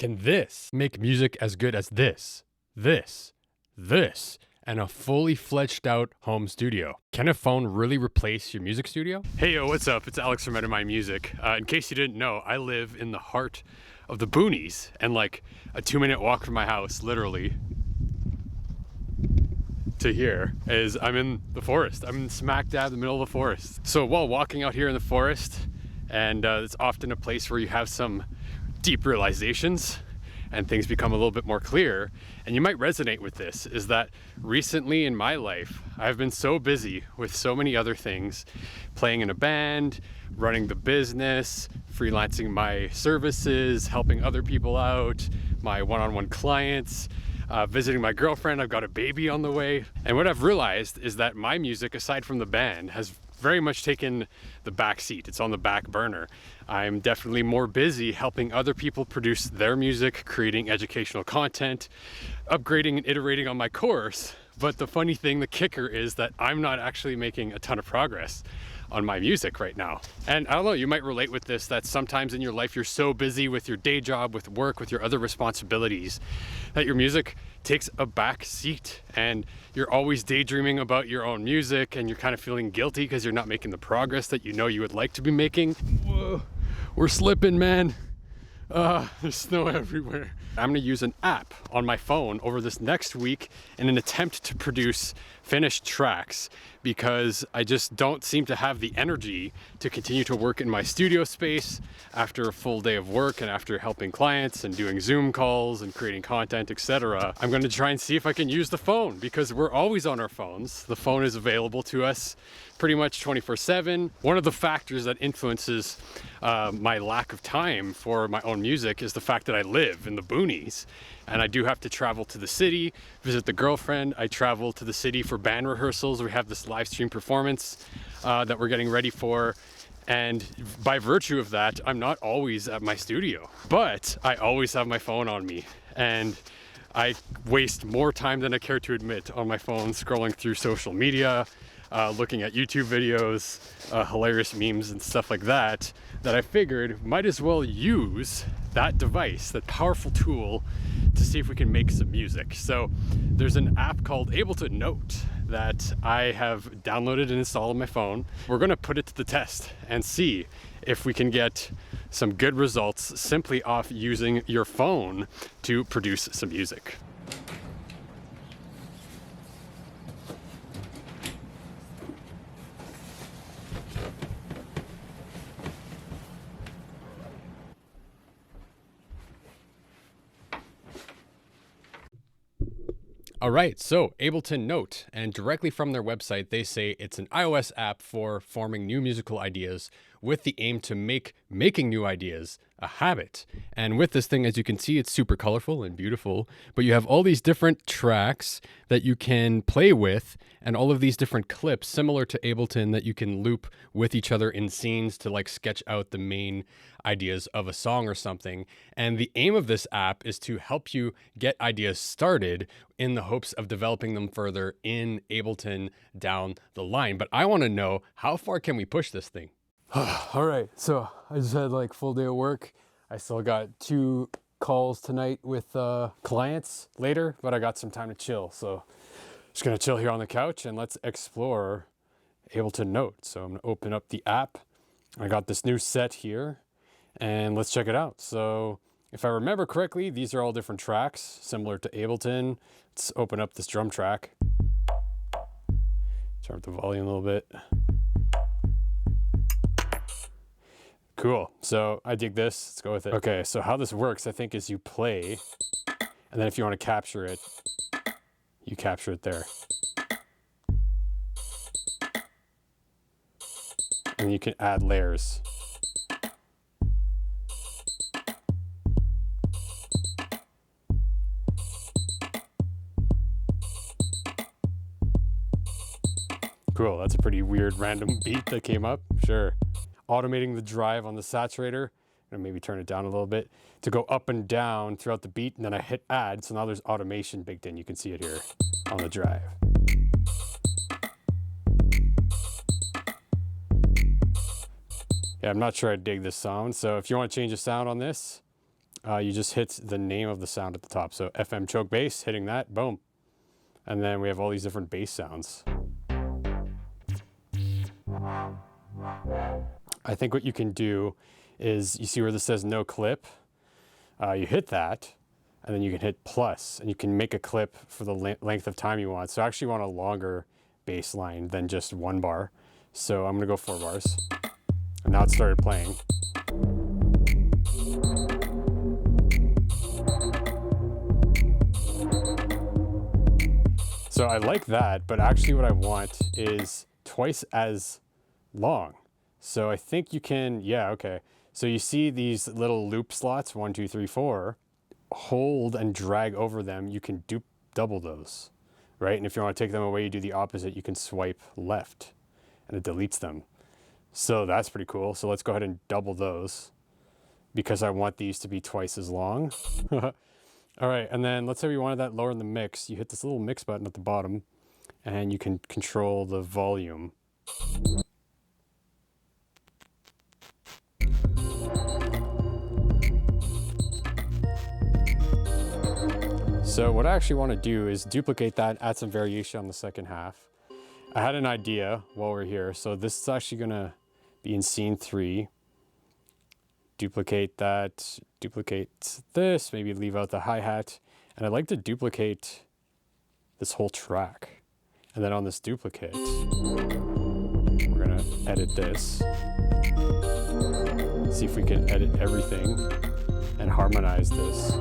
Can this make music as good as this, and a fully fledged out home studio? Can a phone really replace your music studio? Hey yo, what's up? It's Alex from My Music. In case you didn't know, I live in the heart of the boonies and like a 2-minute walk from my house, literally, to here is I'm in the forest. I'm smack dab in the middle of the forest. So while walking out here in the forest, and it's often a place where you have some deep realizations and things become a little bit more clear, and you might resonate with this, is that recently in my life, I've been so busy with so many other things, playing in a band, running the business, freelancing my services, helping other people out, my one-on-one clients, visiting my girlfriend. I've got a baby on the way. And what I've realized is that my music, aside from the band, has very much taken the back seat. It's on the back burner. I'm definitely more busy helping other people produce their music, creating educational content, upgrading and iterating on my course. But the funny thing, the kicker, is that I'm not actually making a ton of progress on my music right now. And I don't know, you might relate with this, that sometimes in your life you're so busy with your day job, with work, with your other responsibilities, that your music takes a back seat and you're always daydreaming about your own music and you're kind of feeling guilty because you're not making the progress that you know you would like to be making. Whoa, we're slipping, man. There's snow everywhere. I'm gonna use an app on my phone over this next week in an attempt to produce finished tracks, because I just don't seem to have the energy to continue to work in my studio space after a full day of work and after helping clients and doing Zoom calls and creating content, etc. I'm going to try and see if I can use the phone, because we're always on our phones. The phone is available to us pretty much 24/7. One of the factors that influences my lack of time for my own music is the fact that I live in the boonies and I do have to travel to the city, visit the girlfriend. I travel to the city for band rehearsals. We have this live stream performance that we're getting ready for. And by virtue of that, I'm not always at my studio, but I always have my phone on me. And I waste more time than I care to admit on my phone, scrolling through social media, looking at YouTube videos, hilarious memes and stuff like that, that I figured might as well use that device, that powerful tool, to see if we can make some music. So there's an app called Ableton Note that I have downloaded and installed on my phone. We're gonna put it to the test and see if we can get some good results simply off using your phone to produce some music. All right, so Ableton Note, and directly from their website, they say it's an iOS app for forming new musical ideas with the aim to make making new ideas a habit. And with this thing, as you can see, it's super colorful and beautiful, but you have all these different tracks that you can play with and all of these different clips similar to Ableton that you can loop with each other in scenes to like sketch out the main ideas of a song or something. And the aim of this app is to help you get ideas started in the hopes of developing them further in Ableton down the line. But I want to know, how far can we push this thing? All right, so I just had like full day of work. I still got 2 calls tonight with clients later, but I got some time to chill. So just gonna chill here on the couch and let's explore Ableton Note. So I'm gonna open up the app. I got this new set here and let's check it out. So if I remember correctly, these are all different tracks similar to Ableton. Let's open up this drum track. Turn up the volume a little bit. Cool, so I dig this, let's go with it. Okay, so how this works, I think, is you play, and then if you want to capture it, you capture it there. And you can add layers. Cool, that's a pretty weird random beat that came up, sure. Automating the drive on the saturator, and maybe turn it down a little bit to go up and down throughout the beat, and then I hit add, so now there's automation baked in. You can see it here on the drive. Yeah, I'm not sure I dig this sound, so if you want to change the sound on this, you just hit the name of the sound at the top. So FM choke bass, hitting that, boom. And then we have all these different bass sounds. I think what you can do is, you see where this says no clip? You hit that, and then you can hit plus, and you can make a clip for the length of time you want. So I actually want a longer bass line than just 1 bar. So I'm gonna go 4 bars. And now it started playing. So I like that, but actually what I want is twice as long. So I think you can, yeah, okay. So you see these little loop slots, 1, 2, 3, 4, hold and drag over them. You can double those, right? And if you want to take them away, you do the opposite. You can swipe left and it deletes them. So that's pretty cool. So let's go ahead and double those because I want these to be twice as long. All right, and then let's say we wanted that lower in the mix. You hit this little mix button at the bottom and you can control the volume. So what I actually want to do is duplicate that, add some variation on the second half. I had an idea while we're here. So this is actually gonna be in scene 3. Duplicate that, duplicate this, maybe leave out the hi-hat. And I'd like to duplicate this whole track. And then on this duplicate, we're gonna edit this. See if we can edit everything and harmonize this.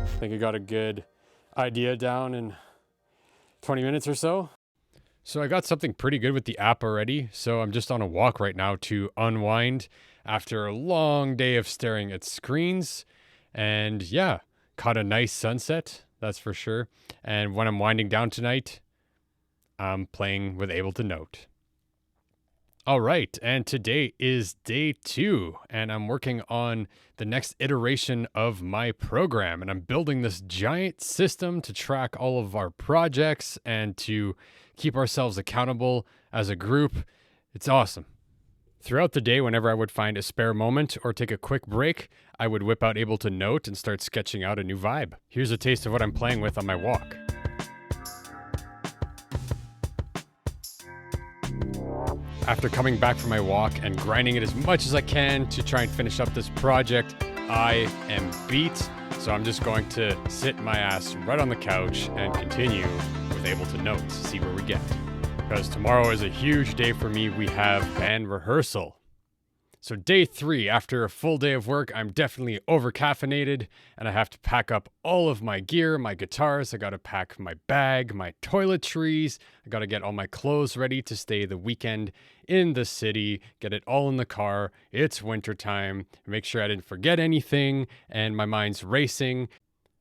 I think I got a good idea down in 20 minutes or so. So I got something pretty good with the app already. So I'm just on a walk right now to unwind after a long day of staring at screens. And yeah, caught a nice sunset, that's for sure. And when I'm winding down tonight, I'm playing with Ableton Note. All right, and today is day 2, and I'm working on the next iteration of my program, and I'm building this giant system to track all of our projects and to keep ourselves accountable as a group. It's awesome. Throughout the day, whenever I would find a spare moment or take a quick break, I would whip out Ableton Note and start sketching out a new vibe. Here's a taste of what I'm playing with on my walk. After coming back from my walk and grinding it as much as I can to try and finish up this project, I am beat. So I'm just going to sit my ass right on the couch and continue with Ableton Note to see where we get. Because tomorrow is a huge day for me. We have band rehearsal. So day 3, after a full day of work, I'm definitely over-caffeinated and I have to pack up all of my gear, my guitars. I got to pack my bag, my toiletries. I got to get all my clothes ready to stay the weekend in the city, get it all in the car. It's wintertime. Make sure I didn't forget anything and my mind's racing.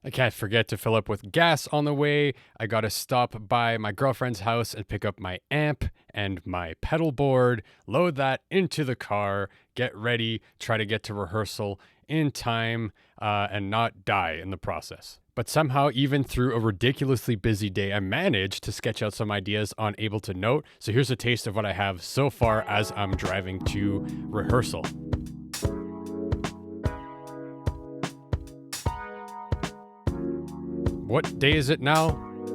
I can't forget to fill up with gas on the way. I gotta stop by my girlfriend's house and pick up my amp and my pedal board, load that into the car, get ready, try to get to rehearsal in time, and not die in the process. But somehow, even through a ridiculously busy day, I managed to sketch out some ideas on Ableton Note. So here's a taste of what I have so far as I'm driving to rehearsal. What day is it now?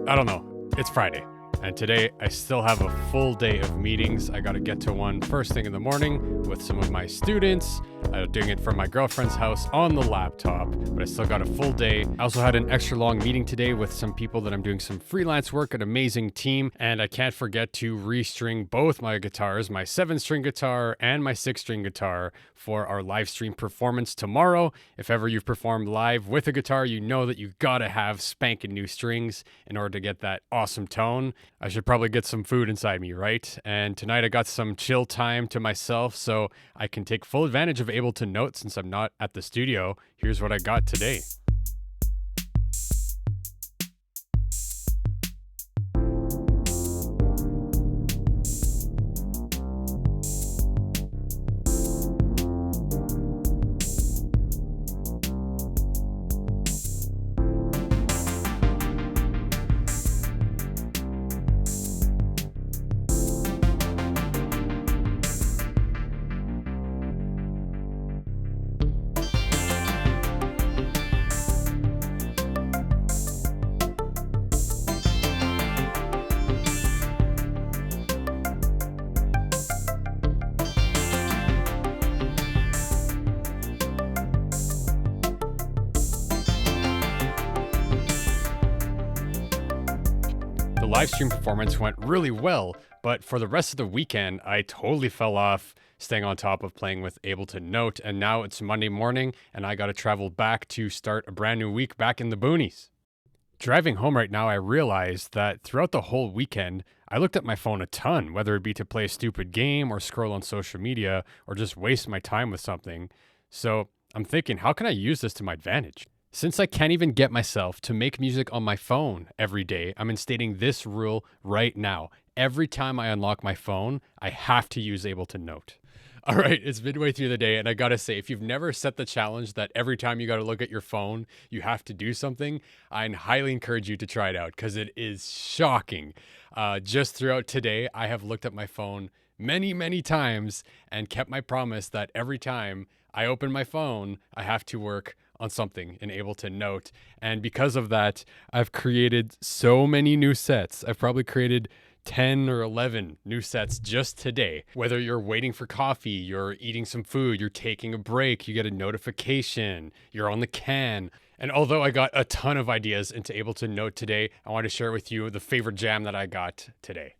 I don't know. It's Friday. And today I still have a full day of meetings. I got to get to one first thing in the morning with some of my students. I'm doing it from my girlfriend's house on the laptop, but I still got a full day. I also had an extra long meeting today with some people that I'm doing some freelance work, an amazing team. And I can't forget to restring both my guitars, my 7-string guitar and my 6-string guitar for our live stream performance tomorrow. If ever you've performed live with a guitar, you know that you gotta have spanking new strings in order to get that awesome tone. I should probably get some food inside me, right? And tonight I got some chill time to myself so I can take full advantage of Ableton Note since I'm not at the studio. Here's what I got today. The live stream performance went really well, but for the rest of the weekend, I totally fell off staying on top of playing with Ableton Note, and now it's Monday morning, and I gotta travel back to start a brand new week back in the boonies. Driving home right now, I realized that throughout the whole weekend, I looked at my phone a ton, whether it be to play a stupid game or scroll on social media or just waste my time with something. So I'm thinking, how can I use this to my advantage? Since I can't even get myself to make music on my phone every day, I'm instating this rule right now. Every time I unlock my phone, I have to use Ableton Note. All right, it's midway through the day, and I gotta say, if you've never set the challenge that every time you gotta look at your phone, you have to do something, I highly encourage you to try it out because it is shocking. Just throughout today, I have looked at my phone many, many times and kept my promise that every time I open my phone, I have to work on something in Ableton Note. And because of that, I've created so many new sets. I've probably created 10 or 11 new sets just today. Whether you're waiting for coffee, you're eating some food, you're taking a break, you get a notification, you're on the can. And although I got a ton of ideas into Ableton Note today, I want to share with you the favorite jam that I got today.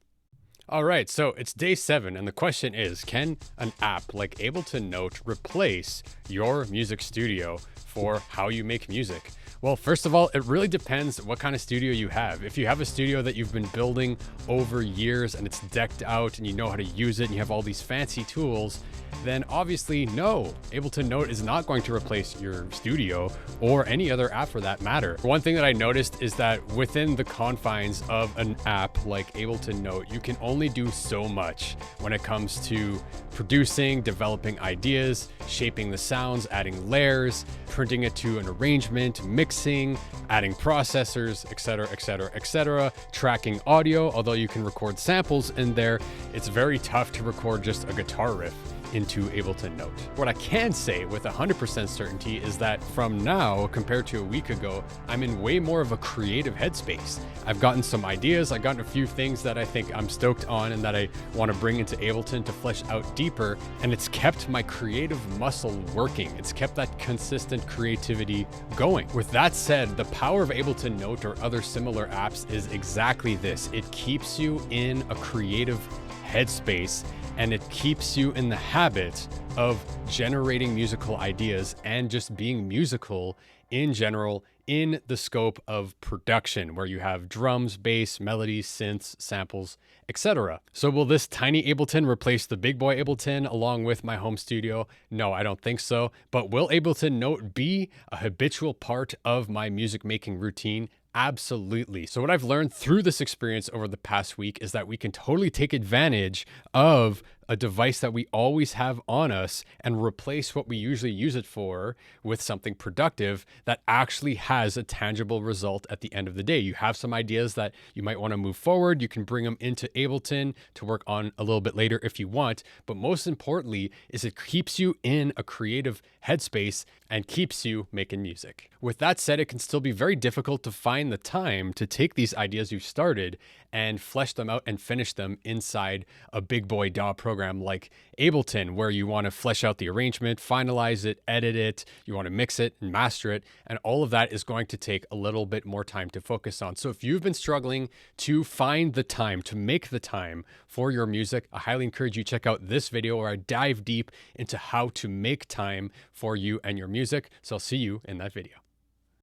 All right, so it's day 7, and the question is, can an app like Ableton Note replace your music studio for how you make music? Well, first of all, it really depends what kind of studio you have. If you have a studio that you've been building over years and it's decked out and you know how to use it and you have all these fancy tools, then obviously no, Ableton Note is not going to replace your studio or any other app for that matter. One thing that I noticed is that within the confines of an app like Ableton Note, you can only do so much when it comes to producing, developing ideas, shaping the sounds, adding layers, printing it to an arrangement, mixing, adding processors, etc., etc., etc., tracking audio. Although you can record samples in there, it's very tough to record just a guitar riff into Ableton Note. What I can say with 100% certainty is that from now, compared to a week ago, I'm in way more of a creative headspace. I've gotten some ideas, I've gotten a few things that I think I'm stoked on and that I want to bring into Ableton to flesh out deeper, and it's kept my creative muscle working. It's kept that consistent creativity going. With that said, the power of Ableton Note or other similar apps is exactly this. It keeps you in a creative headspace, and it keeps you in the habit of generating musical ideas and just being musical in general in the scope of production, where you have drums, bass, melodies, synths, samples, etc. So will this tiny Ableton replace the big boy Ableton along with my home studio? No, I don't think so. But will Ableton Note be a habitual part of my music making routine? Absolutely. So what I've learned through this experience over the past week is that we can totally take advantage of a device that we always have on us and replace what we usually use it for with something productive that actually has a tangible result at the end of the day. You have some ideas that you might want to move forward. You can bring them into Ableton to work on a little bit later if you want. But most importantly is it keeps you in a creative headspace and keeps you making music. With that said, it can still be very difficult to find the time to take these ideas you've started and flesh them out and finish them inside a big boy DAW program like Ableton, where you want to flesh out the arrangement, finalize it, edit it, you want to mix it and master it, and all of that is going to take a little bit more time to focus on. So if you've been struggling to find the time, to make the time for your music, I highly encourage you to check out this video where I dive deep into how to make time for you and your music. So I'll see you in that video.